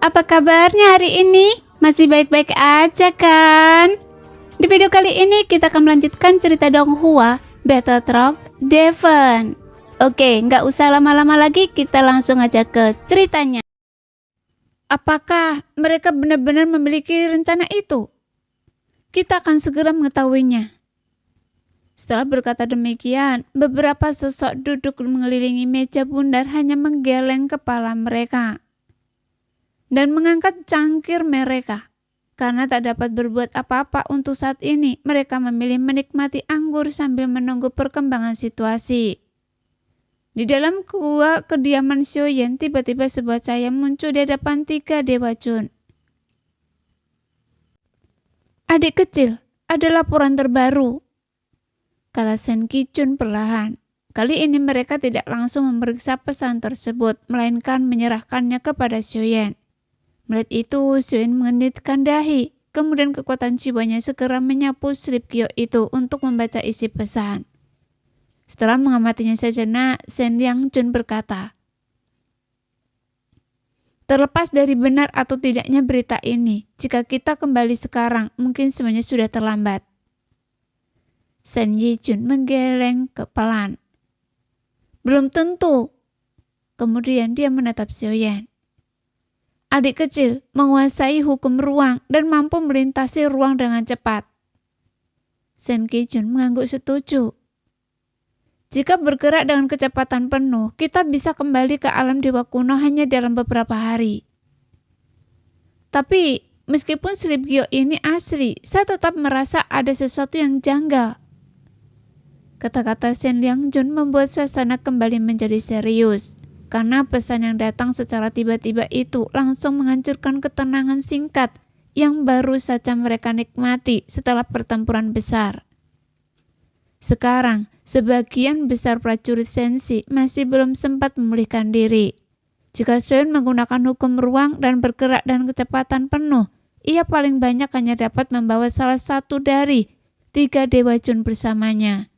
apa kabarnya hari ini? Masih baik-baik aja kan? Di video kali ini kita akan melanjutkan cerita Donghua, Battle Rock, Devon. Oke, nggak usah lama-lama lagi, kita langsung aja ke ceritanya. Apakah mereka benar-benar memiliki rencana itu? Kita akan segera mengetahuinya. Setelah berkata demikian, beberapa sosok duduk mengelilingi meja bundar hanya menggeleng kepala mereka dan mengangkat cangkir mereka. Karena tak dapat berbuat apa-apa untuk saat ini, mereka memilih menikmati anggur sambil menunggu perkembangan situasi. Di dalam gua kediaman Xiaoyan, tiba-tiba sebuah cahaya muncul di hadapan 3 Dewa Jun. Adik kecil, ada laporan terbaru, kata Shen Qichun perlahan. Kali ini mereka tidak langsung memeriksa pesan tersebut, melainkan menyerahkannya kepada Xiaoyan. Melihat itu, Xiaoyan mengenitkan dahi. Kemudian kekuatan jiwanya segera menyapu slip kiok itu untuk membaca isi pesan. Setelah mengamatinya sejenak, Shen Liangjun berkata, terlepas dari benar atau tidaknya berita ini, jika kita kembali sekarang, mungkin semuanya sudah terlambat. Shen Yijun menggeleng kepelan. Belum tentu. Kemudian dia menatap Xiaoyan. Adik kecil menguasai hukum ruang dan mampu melintasi ruang dengan cepat. Shen Qichun mengangguk setuju. Jika bergerak dengan kecepatan penuh, kita bisa kembali ke alam dewa kuno hanya dalam beberapa hari. Tapi, meskipun slip giok ini asli, saya tetap merasa ada sesuatu yang janggal. Kata-kata Shen Liangjun membuat suasana kembali menjadi serius. Karena pesan yang datang secara tiba-tiba itu langsung menghancurkan ketenangan singkat yang baru saja mereka nikmati setelah pertempuran besar. Sekarang, sebagian besar prajurit Senshi masih belum sempat memulihkan diri. Jika Xiaoyan menggunakan hukum ruang dan bergerak dengan kecepatan penuh, ia paling banyak hanya dapat membawa salah satu dari 3 Dewa Jun bersamanya.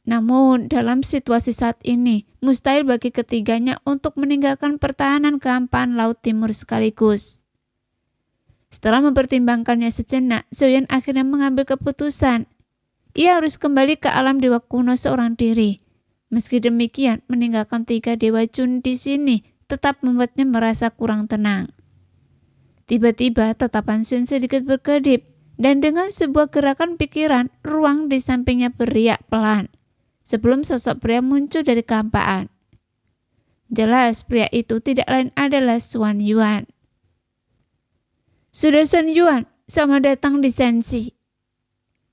Namun, dalam situasi saat ini, mustahil bagi ketiganya untuk meninggalkan pertahanan kehampaan Laut Timur sekaligus. Setelah mempertimbangkannya sejenak, Xiaoyan akhirnya mengambil keputusan. Ia harus kembali ke alam dewa kuno seorang diri. Meski demikian, meninggalkan 3 Dewa Jun di sini tetap membuatnya merasa kurang tenang. Tiba-tiba, tatapan Xiaoyan sedikit berkedip, dan dengan sebuah gerakan pikiran, ruang di sampingnya beriak pelan. Sebelum sosok pria muncul dari kehampaan. Jelas pria itu tidak lain adalah Xuan Yuan. Sudah Xuan Yuan, selamat datang di Senshi,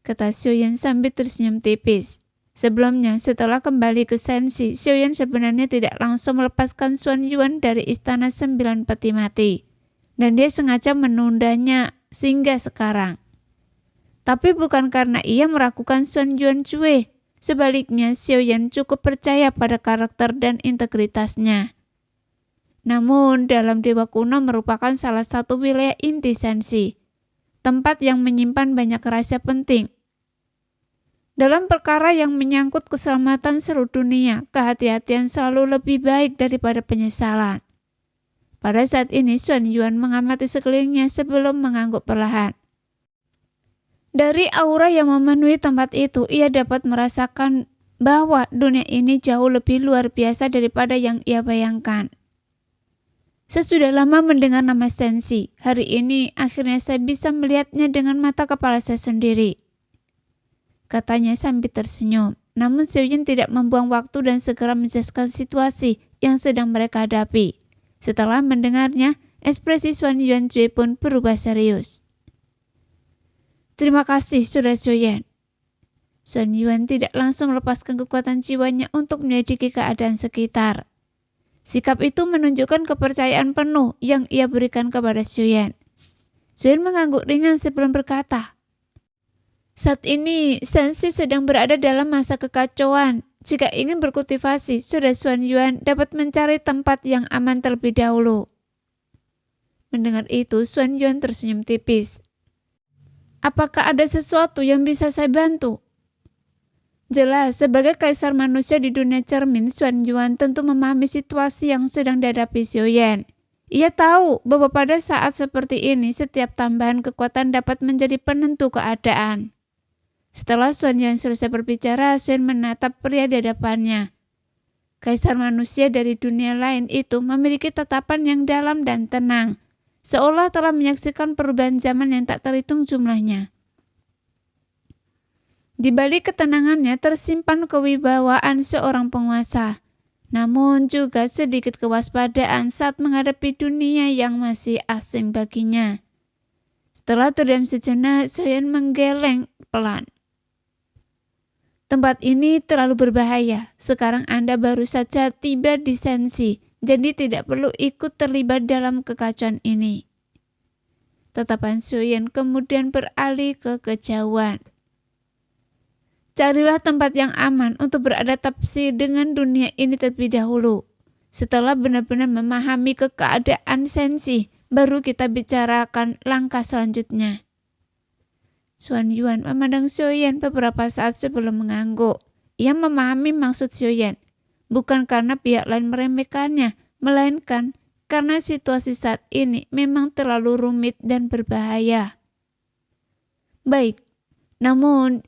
kata Xiaoyan sambil tersenyum tipis. Sebelumnya, setelah kembali ke Senshi, Xiaoyan sebenarnya tidak langsung melepaskan Xuan Yuan dari istana 9 peti mati. Dan dia sengaja menundanya sehingga sekarang. Tapi bukan karena ia meragukan Xuan Yuan Cue. Sebaliknya, Xiaoyan cukup percaya pada karakter dan integritasnya. Namun, dalam Dewa Kuno merupakan salah satu wilayah inti Senshi, tempat yang menyimpan banyak rahasia penting. Dalam perkara yang menyangkut keselamatan seluruh dunia, kehati-hatian selalu lebih baik daripada penyesalan. Pada saat ini, Xuan Yuan mengamati sekelilingnya sebelum mengangguk perlahan. Dari aura yang memenuhi tempat itu, ia dapat merasakan bahwa dunia ini jauh lebih luar biasa daripada yang ia bayangkan. Saya sudah lama mendengar nama Senshi. Hari ini akhirnya saya bisa melihatnya dengan mata kepala saya sendiri, katanya sambil tersenyum. Namun Xiaoyan tidak membuang waktu dan segera menjelaskan situasi yang sedang mereka hadapi. Setelah mendengarnya, ekspresi Xuan Yuan Cue pun berubah serius. Terima kasih, Saudara Xiaoyan. Xuan Yuan tidak langsung melepaskan kekuatan jiwanya untuk menyelidiki keadaan sekitar. Sikap itu menunjukkan kepercayaan penuh yang ia berikan kepada Xiaoyan. Xiaoyan mengangguk ringan sebelum berkata, saat ini, Senshi sedang berada dalam masa kekacauan. Jika ingin berkultivasi, Saudara Xuan Yuan dapat mencari tempat yang aman terlebih dahulu. Mendengar itu, Xuan Yuan tersenyum tipis. Apakah ada sesuatu yang bisa saya bantu? Jelas, sebagai kaisar manusia di dunia cermin, Xuan Yuan tentu memahami situasi yang sedang dihadapi Xiaoyan. Ia tahu bahwa pada saat seperti ini, setiap tambahan kekuatan dapat menjadi penentu keadaan. Setelah Xuan Yuan selesai berbicara, Xuan menatap pria di hadapannya. Kaisar manusia dari dunia lain itu memiliki tatapan yang dalam dan tenang, seolah telah menyaksikan perubahan zaman yang tak terhitung jumlahnya. Di balik ketenangannya tersimpan kewibawaan seorang penguasa, namun juga sedikit kewaspadaan saat menghadapi dunia yang masih asing baginya. Setelah terdiam sejenak, Xiaoyan menggeleng pelan. Tempat ini terlalu berbahaya. Sekarang Anda baru saja tiba di Shenxi, jadi tidak perlu ikut terlibat dalam kekacauan ini. Tatapan Xiaoyan kemudian beralih ke kejauhan. Carilah tempat yang aman untuk beradaptasi dengan dunia ini terlebih dahulu. Setelah benar-benar memahami keadaan Shenxi, baru kita bicarakan langkah selanjutnya. Xuan Yuan memandang Xiaoyan beberapa saat sebelum mengangguk. Ia memahami maksud Xiaoyan, bukan karena pihak lain meremehkannya, melainkan karena situasi saat ini memang terlalu rumit dan berbahaya. Baik, namun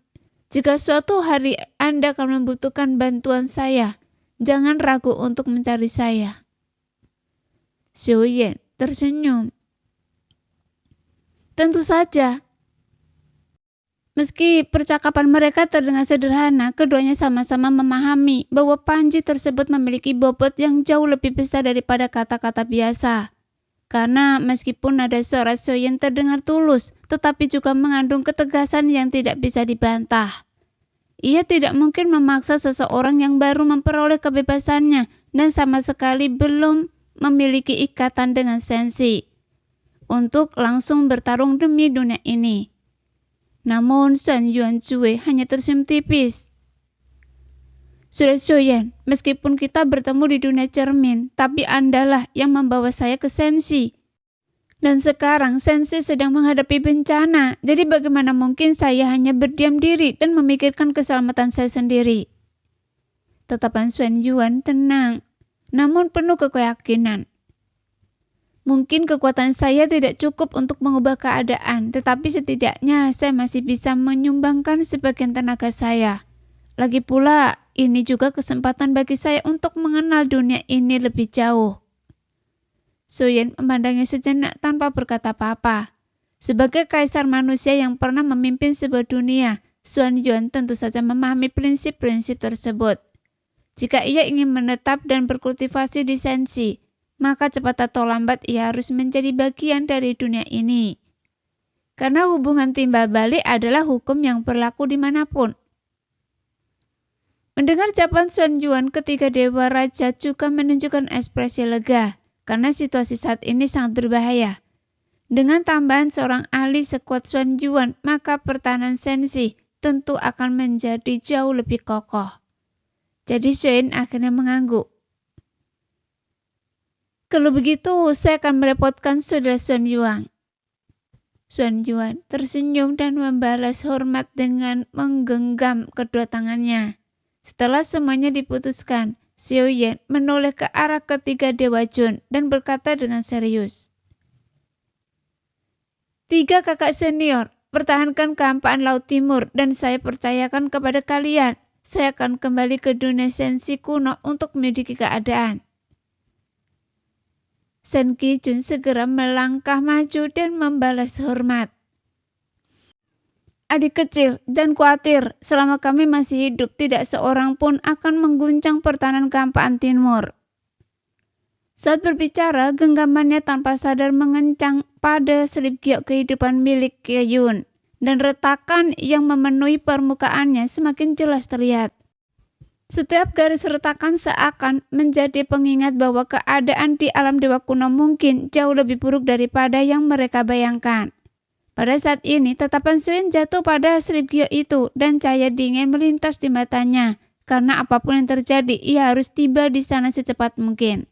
jika suatu hari Anda akan membutuhkan bantuan saya, jangan ragu untuk mencari saya. Xiaoyan tersenyum. Tentu saja. Meski percakapan mereka terdengar sederhana, keduanya sama-sama memahami bahwa panji tersebut memiliki bobot yang jauh lebih besar daripada kata-kata biasa. Karena meskipun nada suara Xiaoyan terdengar tulus, tetapi juga mengandung ketegasan yang tidak bisa dibantah. Ia tidak mungkin memaksa seseorang yang baru memperoleh kebebasannya dan sama sekali belum memiliki ikatan dengan Shenxi untuk langsung bertarung demi dunia ini. Namun Xuan Yuan Zue hanya tersenyum tipis. Sudah Xiaoyan, meskipun kita bertemu di dunia cermin, tapi Andalah yang membawa saya ke Shenxi. Dan sekarang Shenxi sedang menghadapi bencana, jadi bagaimana mungkin saya hanya berdiam diri dan memikirkan keselamatan saya sendiri? Tatapan Xuan Yuan tenang, namun penuh keyakinan. Mungkin kekuatan saya tidak cukup untuk mengubah keadaan, tetapi setidaknya saya masih bisa menyumbangkan sebagian tenaga saya. Lagi pula, ini juga kesempatan bagi saya untuk mengenal dunia ini lebih jauh. Xiaoyan memandangnya sejenak tanpa berkata apa-apa. Sebagai kaisar manusia yang pernah memimpin sebuah dunia, Xuan Yuan tentu saja memahami prinsip-prinsip tersebut. Jika ia ingin menetap dan berkultivasi di Shenxi, maka cepat atau lambat ia harus menjadi bagian dari dunia ini. Karena hubungan timbal balik adalah hukum yang berlaku dimanapun. Mendengar jawaban Xuan Yuan, ketiga dewa raja juga menunjukkan ekspresi lega, karena situasi saat ini sangat berbahaya. Dengan tambahan seorang ahli sekuat Xuan Yuan, maka pertahanan Shenxi tentu akan menjadi jauh lebih kokoh. Jadi Xiaoyan akhirnya mengangguk. Kalau begitu, saya akan merepotkan saudara Xuan Yuan. Xuan Yuan tersenyum dan membalas hormat dengan menggenggam kedua tangannya. Setelah semuanya diputuskan, Xiaoyan menoleh ke arah ketiga dewa Jun dan berkata dengan serius. 3 kakak senior, pertahankan kehampaan Laut Timur dan saya percayakan kepada kalian. Saya akan kembali ke dunia Shenxi kuno untuk menyelidiki keadaan. Shen Qijun segera melangkah maju dan membalas hormat. Adik kecil, jangan khawatir, selama kami masih hidup tidak seorang pun akan mengguncang pertahanan kehampaan Timur. Saat berbicara, genggamannya tanpa sadar mengencang pada selip giok kehidupan milik Qiyun, dan retakan yang memenuhi permukaannya semakin jelas terlihat. Setiap garis retakan seakan menjadi pengingat bahwa keadaan di alam dewa kuno mungkin jauh lebih buruk daripada yang mereka bayangkan. Pada saat ini, tatapan Xiaoyan jatuh pada selip giok itu dan cahaya dingin melintas di matanya. Karena apapun yang terjadi, ia harus tiba di sana secepat mungkin.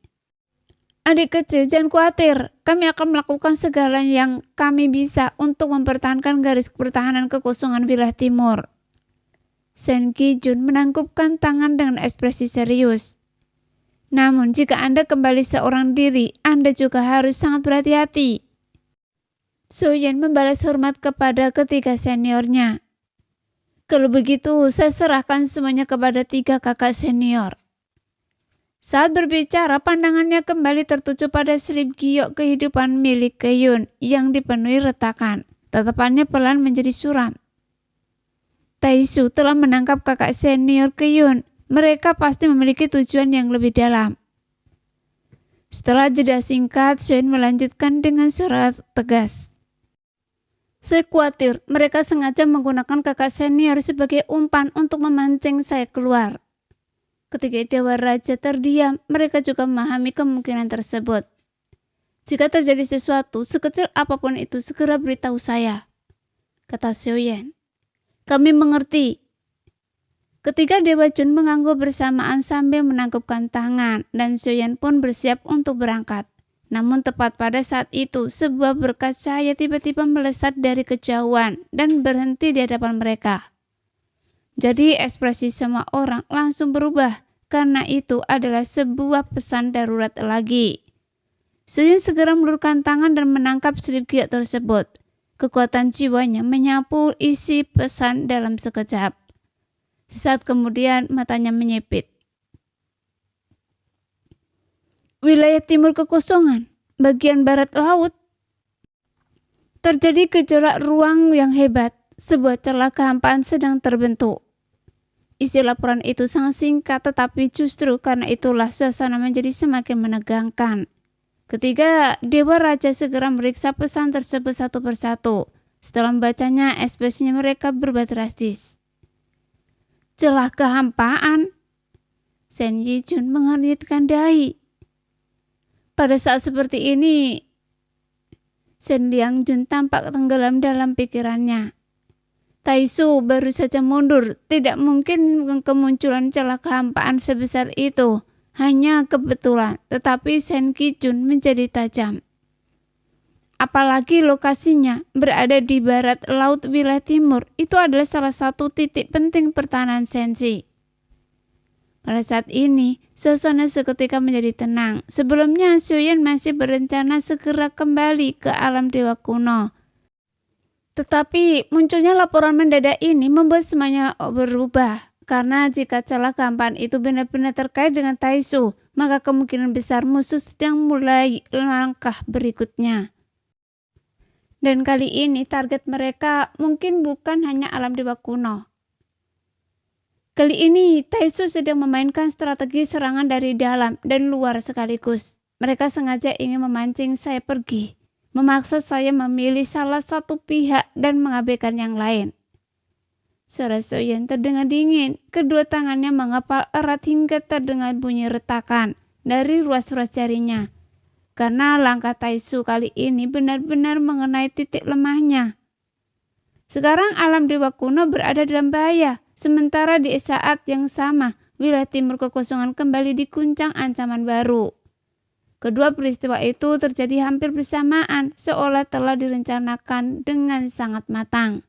Adik kecil, jangan khawatir. Kami akan melakukan segala yang kami bisa untuk mempertahankan garis pertahanan kekosongan wilayah timur. Sen Ki-jun menangkupkan tangan dengan ekspresi serius. Namun jika Anda kembali seorang diri, Anda juga harus sangat berhati-hati. So-yeon membalas hormat kepada ketiga seniornya. Kalau begitu, saya serahkan semuanya kepada 3 kakak senior. Saat berbicara, pandangannya kembali tertuju pada slip giok kehidupan milik Keyun yang dipenuhi retakan. Tatapannya pelan menjadi suram. Tae-soo telah menangkap kakak senior Keyun. Mereka pasti memiliki tujuan yang lebih dalam. Setelah jeda singkat, So-yeon melanjutkan dengan suara tegas. Saya khawatir mereka sengaja menggunakan kakak senior sebagai umpan untuk memancing saya keluar. Ketika Dewa Raja terdiam, mereka juga memahami kemungkinan tersebut. Jika terjadi sesuatu, sekecil apapun itu, segera beritahu saya, kata So-yeon. Kami mengerti. Ketiga Dewa Jun mengangguk bersamaan sambil menangkupkan tangan, dan So-yeon pun bersiap untuk berangkat. Namun tepat pada saat itu, sebuah berkas cahaya tiba-tiba melesat dari kejauhan dan berhenti di hadapan mereka. Jadi ekspresi semua orang langsung berubah, karena itu adalah sebuah pesan darurat lagi. So-yeon segera meluruskan tangan dan menangkap slip giok tersebut. Kekuatan jiwanya menyapu isi pesan dalam sekejap. Sesaat kemudian matanya menyipit. Wilayah timur kekosongan, bagian barat laut. Terjadi gejolak ruang yang hebat, sebuah celah kehampaan sedang terbentuk. Isi laporan itu sangat singkat, tetapi justru karena itulah suasana menjadi semakin menegangkan. Ketiga Dewa Raja segera meriksa pesan tersebut satu persatu. Setelah membacanya, ekspresinya mereka berubah drastis. Celah kehampaan. Sen Yi-jun mengernyitkan dahi. Pada saat seperti ini, Sen Liang-jun tampak tenggelam dalam pikirannya. Tae-soo baru saja mundur, tidak mungkin kemunculan celah kehampaan sebesar itu. Hanya kebetulan, tetapi Sen Ki-jun menjadi tajam. Apalagi lokasinya berada di barat laut wilayah timur, itu adalah salah satu titik penting pertahanan Sensi. Pada saat ini, suasana seketika menjadi tenang. Sebelumnya, So-yeon masih berencana segera kembali ke alam dewa kuno. Tetapi munculnya laporan mendadak ini membuat semuanya berubah. Karena jika celah kehampaan itu benar-benar terkait dengan Tae-soo, maka kemungkinan besar musuh sedang mulai langkah berikutnya. Dan kali ini target mereka mungkin bukan hanya alam dewa kuno. Kali ini Tae-soo sedang memainkan strategi serangan dari dalam dan luar sekaligus. Mereka sengaja ingin memancing saya pergi, memaksa saya memilih salah satu pihak dan mengabaikan yang lain. Suara So-yeon terdengar dingin, kedua tangannya mengepal erat hingga terdengar bunyi retakan dari ruas-ruas jarinya. Karena langkah Tae-soo kali ini benar-benar mengenai titik lemahnya. Sekarang alam dewa kuno berada dalam bahaya, sementara di saat yang sama, wilayah timur kekosongan kembali diguncang ancaman baru. Kedua peristiwa itu terjadi hampir bersamaan, seolah telah direncanakan dengan sangat matang.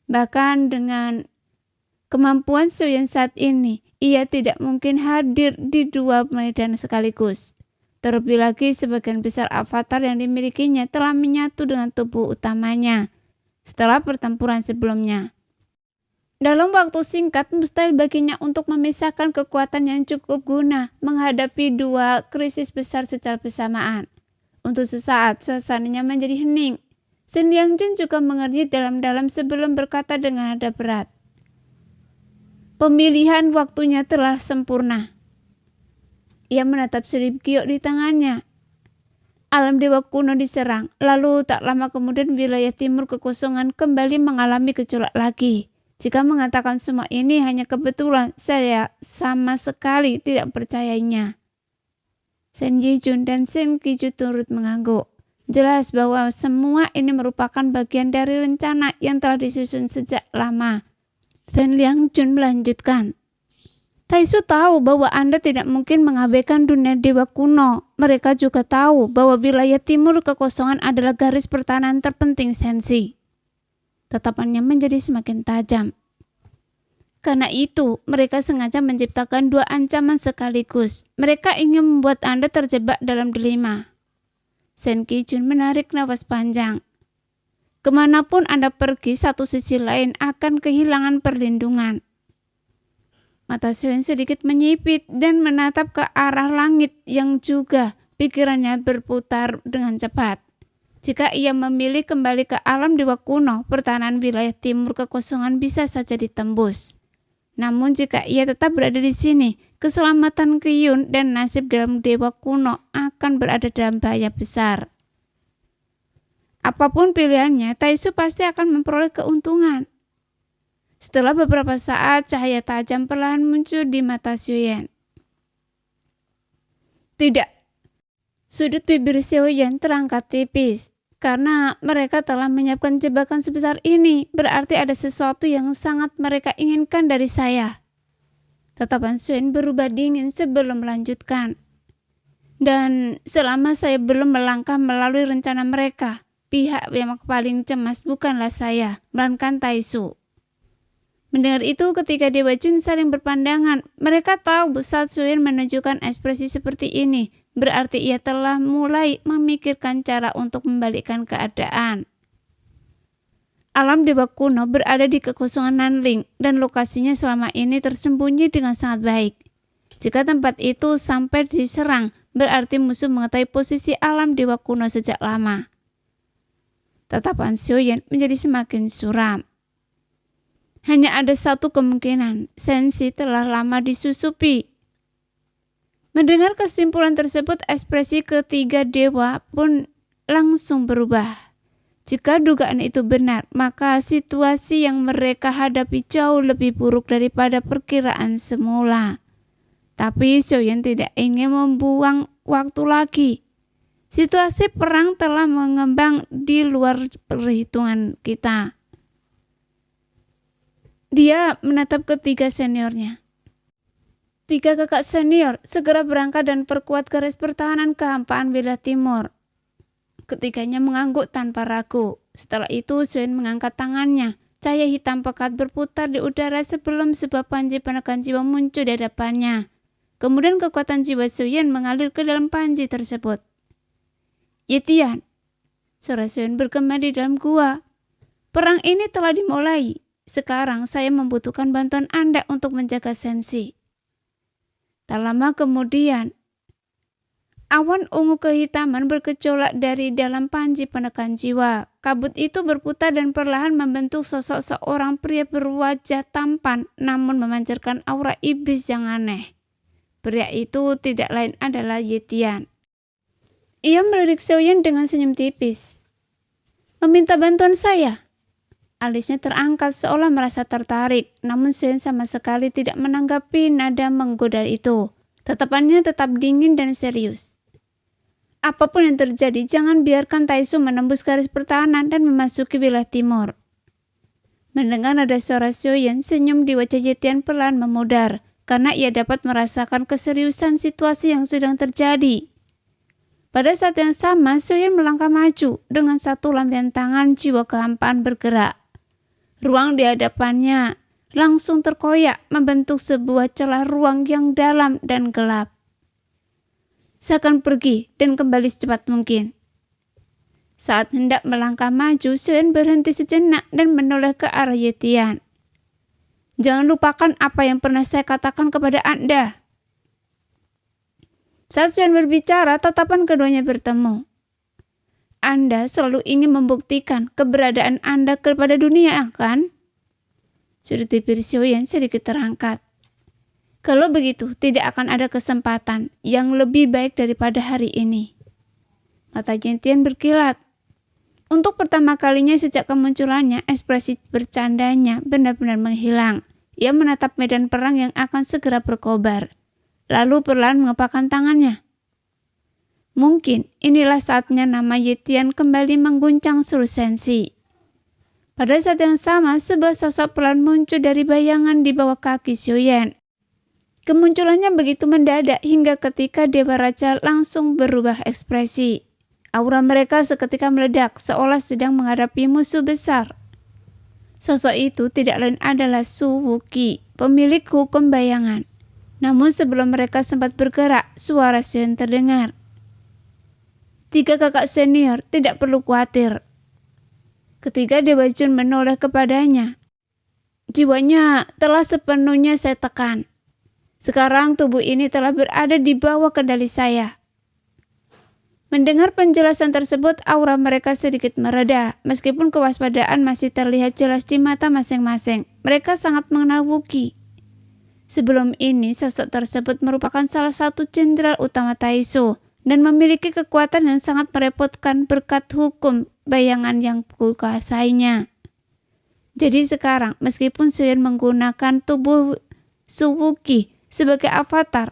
Bahkan dengan kemampuan So-yeon saat ini, ia tidak mungkin hadir di dua medan sekaligus. Terlebih lagi sebagian besar avatar yang dimilikinya telah menyatu dengan tubuh utamanya setelah pertempuran sebelumnya. Dalam waktu singkat, mustahil baginya untuk memisahkan kekuatan yang cukup guna menghadapi dua krisis besar secara bersamaan. Untuk sesaat, suasananya menjadi hening. Sen Liang-jun juga mengernyit dalam-dalam sebelum berkata dengan nada berat. Pemilihan waktunya telah sempurna. Ia menatap slip giok di tangannya. Alam dewa kuno diserang, lalu tak lama kemudian wilayah timur kekosongan kembali mengalami gejolak lagi. Jika mengatakan semua ini hanya kebetulan, saya sama sekali tidak percayainya. Sen Yi-jun dan Sen Ki-jun turut mengangguk. Jelas bahwa semua ini merupakan bagian dari rencana yang telah disusun sejak lama. Sen Liang-jun melanjutkan. Tae-soo tahu bahwa Anda tidak mungkin mengabaikan dunia dewa kuno. Mereka juga tahu bahwa wilayah timur kekosongan adalah garis pertahanan terpenting Sensi. Tatapannya menjadi semakin tajam. Karena itu, mereka sengaja menciptakan dua ancaman sekaligus. Mereka ingin membuat Anda terjebak dalam dilema. Sen Ki-jun menarik napas panjang. Kemanapun Anda pergi, satu sisi lain akan kehilangan perlindungan. Mata Seoyeon sedikit menyipit dan menatap ke arah langit yang juga pikirannya berputar dengan cepat. Jika ia memilih kembali ke alam dewa kuno, pertahanan wilayah timur kekosongan bisa saja ditembus. Namun jika ia tetap berada di sini, keselamatan Kyun dan nasib dalam dewa kuno akan berada dalam bahaya besar. Apapun pilihannya, Taisu pasti akan memperoleh keuntungan. Setelah beberapa saat, cahaya tajam perlahan muncul di mata Seoyeon. Tidak. Sudut bibir Seoyeon terangkat tipis. Karena mereka telah menyiapkan jebakan sebesar ini, berarti ada sesuatu yang sangat mereka inginkan dari saya. Tatapan Seoyeon berubah dingin sebelum melanjutkan. Dan selama saya belum melangkah melalui rencana mereka, pihak yang paling cemas bukanlah saya, melainkan Taisu. Mendengar itu, ketika Dewa Jun saling berpandangan, mereka tahu saat Seoyeon menunjukkan ekspresi seperti ini, berarti ia telah mulai memikirkan cara untuk membalikkan keadaan. Alam dewa kuno berada di kekosongan Nanling dan lokasinya selama ini tersembunyi dengan sangat baik. Jika tempat itu sampai diserang, berarti musuh mengetahui posisi alam dewa kuno sejak lama. Tatapan Seoyeon menjadi semakin suram. Hanya ada satu kemungkinan, Sensi telah lama disusupi. Mendengar kesimpulan tersebut, ekspresi ketiga dewa pun langsung berubah. Jika dugaan itu benar, maka situasi yang mereka hadapi jauh lebih buruk daripada perkiraan semula. Tapi Seoyeon tidak ingin membuang waktu lagi. Situasi perang telah mengembang di luar perhitungan kita. Dia menatap ketiga seniornya. Tiga kakak senior segera berangkat dan perkuat garis pertahanan kehampaan wilayah timur. Ketiganya mengangguk tanpa ragu. Setelah itu Seoyeon mengangkat tangannya. Cahaya hitam pekat berputar di udara sebelum sebuah panji penekan jiwa muncul di hadapannya. Kemudian kekuatan jiwa Seoyeon mengalir ke dalam panji tersebut. Yitian, suara Seoyeon bergema di dalam gua. Perang ini telah dimulai. Sekarang saya membutuhkan bantuan Anda untuk menjaga Sensi. Tak lama kemudian, awan ungu kehitaman bergejolak dari dalam panji penekan jiwa. Kabut itu berputar dan perlahan membentuk sosok seorang pria berwajah tampan namun memancarkan aura iblis yang aneh. Pria itu tidak lain adalah Yitian. Ia melirik Seoyeon dengan senyum tipis. Meminta bantuan saya? Alisnya terangkat seolah merasa tertarik, namun Seoyeon sama sekali tidak menanggapi nada menggoda itu. Tatapannya tetap dingin dan serius. Apapun yang terjadi, jangan biarkan Taisu menembus garis pertahanan dan memasuki wilayah timur. Mendengar nada suara Seoyeon, senyum di wajah Yitian perlahan memudar, karena ia dapat merasakan keseriusan situasi yang sedang terjadi. Pada saat yang sama, Seoyeon melangkah maju dengan satu lambaian tangan, jiwa kehampaan bergerak. Ruang di hadapannya langsung terkoyak membentuk sebuah celah ruang yang dalam dan gelap. Saya akan pergi dan kembali secepat mungkin. Saat hendak melangkah maju, Seoyeon berhenti sejenak dan menoleh ke arah Yitian. Jangan lupakan apa yang pernah saya katakan kepada Anda. Saat Seoyeon berbicara, tatapan keduanya bertemu. Anda selalu ingin membuktikan keberadaan Anda kepada dunia, kan? Sudut bibir Seoyeon sedikit terangkat. Kalau begitu, tidak akan ada kesempatan yang lebih baik daripada hari ini. Mata Yitian berkilat. Untuk pertama kalinya sejak kemunculannya, ekspresi bercandanya benar-benar menghilang. Ia menatap medan perang yang akan segera berkobar. Lalu perlahan mengepakkan tangannya. Mungkin inilah saatnya nama Yitian kembali mengguncang seluruh Sensi. Pada saat yang sama, sebuah sosok perlahan muncul dari bayangan di bawah kaki Seoyeon. Kemunculannya begitu mendadak hingga ketika Dewa Raja langsung berubah ekspresi. Aura mereka seketika meledak seolah sedang menghadapi musuh besar. Sosok itu tidak lain adalah Su Wuqi, pemilik hukum bayangan. Namun sebelum mereka sempat bergerak, suara Xiao Yan terdengar. 3 kakak senior, tidak perlu khawatir. Ketika Dewa Jun menoleh kepadanya, jiwanya telah sepenuhnya saya tekan. Sekarang tubuh ini telah berada di bawah kendali saya. Mendengar penjelasan tersebut, aura mereka sedikit mereda. Meskipun kewaspadaan masih terlihat jelas di mata masing-masing, mereka sangat mengenal Wuqi. Sebelum ini, sosok tersebut merupakan salah satu jenderal utama Taishu dan memiliki kekuatan yang sangat merepotkan berkat hukum bayangan yang dikuasainya. Jadi sekarang, meskipun Xiao Yan menggunakan tubuh Su Wuqi sebagai avatar,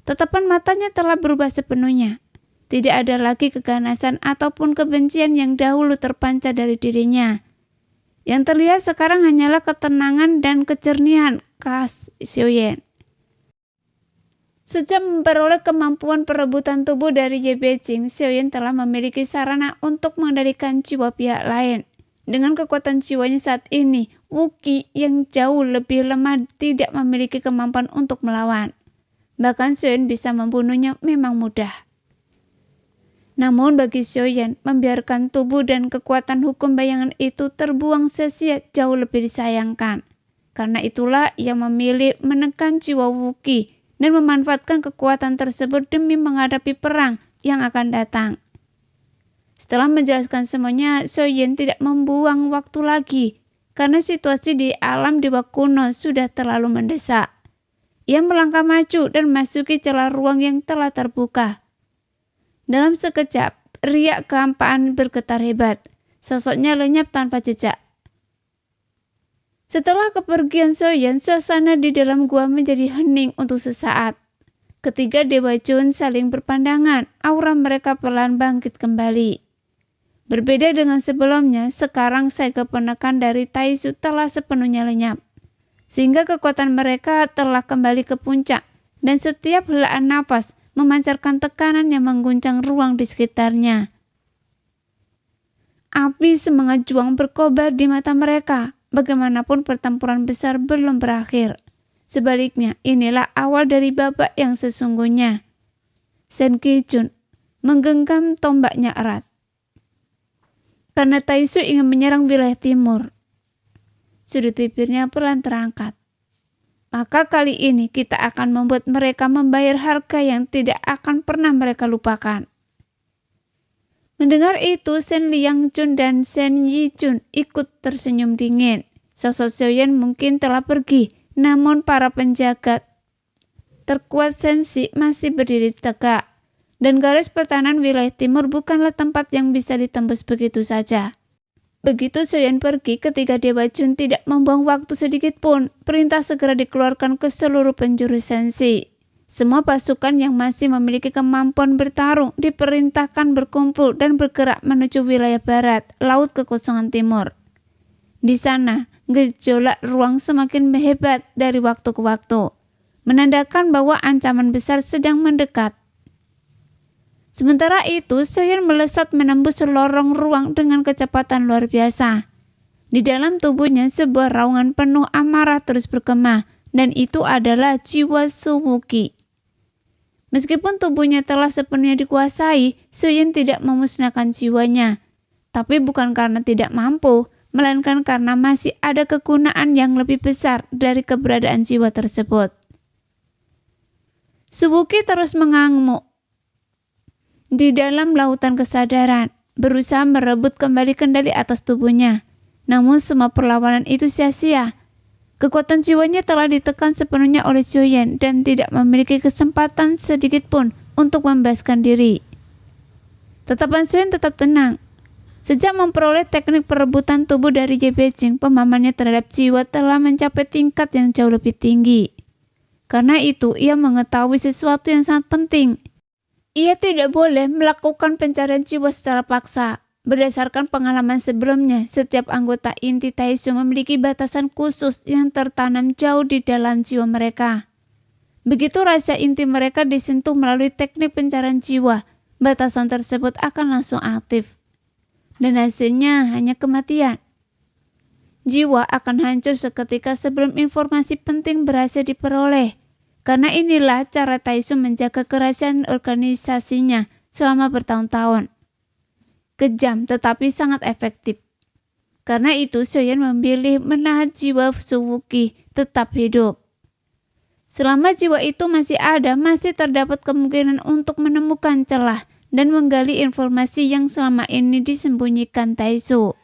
tatapan matanya telah berubah sepenuhnya. Tidak ada lagi keganasan ataupun kebencian yang dahulu terpancar dari dirinya. Yang terlihat sekarang hanyalah ketenangan dan kejernihan khas Xiao Yan. Sejak memperoleh kemampuan perebutan tubuh dari Ye Beijing, Xiao Yan telah memiliki sarana untuk mengendalikan jiwa pihak lain. Dengan kekuatan jiwanya saat ini, Wuqi yang jauh lebih lemah tidak memiliki kemampuan untuk melawan. Bahkan Xiao Yan bisa membunuhnya memang mudah. Namun bagi Xiao Yan, membiarkan tubuh dan kekuatan hukum bayangan itu terbuang sia-sia jauh lebih disayangkan. Karena itulah ia memilih menekan jiwa Wuqi dan memanfaatkan kekuatan tersebut demi menghadapi perang yang akan datang. Setelah menjelaskan semuanya, Xiao Yan tidak membuang waktu lagi karena situasi di alam dewa kuno sudah terlalu mendesak. Ia melangkah maju dan memasuki celah ruang yang telah terbuka. Dalam sekejap, riak kehampaan bergetar hebat. Sosoknya lenyap tanpa jejak. Setelah kepergian Xiao Yan, suasana di dalam gua menjadi hening untuk sesaat. Ketiga Dewa Jun saling berpandangan, aura mereka perlahan bangkit kembali. Berbeda dengan sebelumnya, sekarang segel penekan dari Taishu telah sepenuhnya lenyap. Sehingga kekuatan mereka telah kembali ke puncak, dan setiap helaan napas memancarkan tekanan yang mengguncang ruang di sekitarnya. Api semangat juang berkobar di mata mereka. Bagaimanapun pertempuran besar belum berakhir. Sebaliknya, inilah awal dari babak yang sesungguhnya. Shen Qijun menggenggam tombaknya erat. Karena Taishu ingin menyerang wilayah timur. Sudut bibirnya perlahan terangkat. Maka kali ini kita akan membuat mereka membayar harga yang tidak akan pernah mereka lupakan. Mendengar itu, Shen Liangjun dan Shen Yijun ikut tersenyum dingin. Sosok Xiao Yan mungkin telah pergi, namun para penjaga terkuat Sensi masih berdiri tegak. Dan garis pertahanan wilayah timur bukanlah tempat yang bisa ditembus begitu saja. Begitu Xiao Yan pergi, ketiga Dewa Jun tidak membuang waktu sedikit pun. Perintah segera dikeluarkan ke seluruh penjuru Sensi. Semua pasukan yang masih memiliki kemampuan bertarung diperintahkan berkumpul dan bergerak menuju wilayah barat, Laut Kekosongan Timur. Di sana, gejolak ruang semakin hebat dari waktu ke waktu, menandakan bahwa ancaman besar sedang mendekat. Sementara itu, Xiao Yan melesat menembus lorong ruang dengan kecepatan luar biasa. Di dalam tubuhnya, sebuah raungan penuh amarah terus bergema, dan itu adalah jiwa Su Wuqi. Meskipun tubuhnya telah sepenuhnya dikuasai, Xiao Yan tidak memusnahkan jiwanya. Tapi bukan karena tidak mampu, melainkan karena masih ada kegunaan yang lebih besar dari keberadaan jiwa tersebut. Su Wuqi terus mengangguk di dalam lautan kesadaran, berusaha merebut kembali kendali atas tubuhnya. Namun semua perlawanan itu sia-sia. Kekuatan jiwanya telah ditekan sepenuhnya oleh Xiao Yan dan tidak memiliki kesempatan sedikit pun untuk membebaskan diri. Tetapan Xiao Yan tetap tenang. Sejak memperoleh teknik perebutan tubuh dari Ye Beijing, pemahamannya terhadap jiwa telah mencapai tingkat yang jauh lebih tinggi. Karena itu, ia mengetahui sesuatu yang sangat penting. Ia tidak boleh melakukan pencarian jiwa secara paksa. Berdasarkan pengalaman sebelumnya, setiap anggota inti Taishu memiliki batasan khusus yang tertanam jauh di dalam jiwa mereka. Begitu rasa inti mereka disentuh melalui teknik pencarian jiwa, batasan tersebut akan langsung aktif. Dan hasilnya hanya kematian. jiwa akan hancur seketika sebelum informasi penting berhasil diperoleh. Karena inilah cara Taisu menjaga kerahasiaan organisasinya selama bertahun-tahun. Kejam tetapi sangat efektif. Karena itu Shoyan memilih menahan jiwa Suwuki tetap hidup. Selama jiwa itu masih ada, masih terdapat kemungkinan untuk menemukan celah dan menggali informasi yang selama ini disembunyikan Taisu.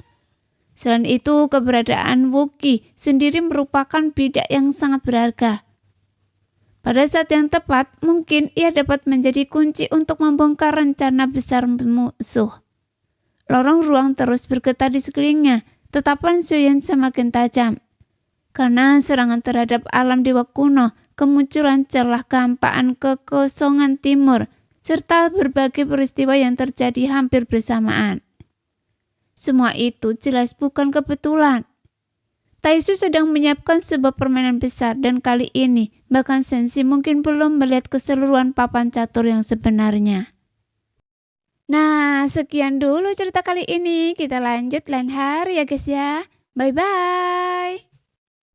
Selain itu, keberadaan Wuki sendiri merupakan bidak yang sangat berharga. Pada saat yang tepat, mungkin ia dapat menjadi kunci untuk membongkar rencana besar musuh. Lorong ruang terus bergetar di sekelilingnya, tetapan Shoyan semakin tajam. Karena serangan terhadap alam dewa kuno, kemunculan celah kehampaan kekosongan timur, serta berbagai peristiwa yang terjadi hampir bersamaan. Semua itu jelas bukan kebetulan. Taisu sedang menyiapkan sebuah permainan besar dan kali ini bahkan Senshi mungkin belum melihat keseluruhan papan catur yang sebenarnya. Nah, sekian dulu cerita kali ini. Kita lanjut lain hari ya guys ya. Bye-bye.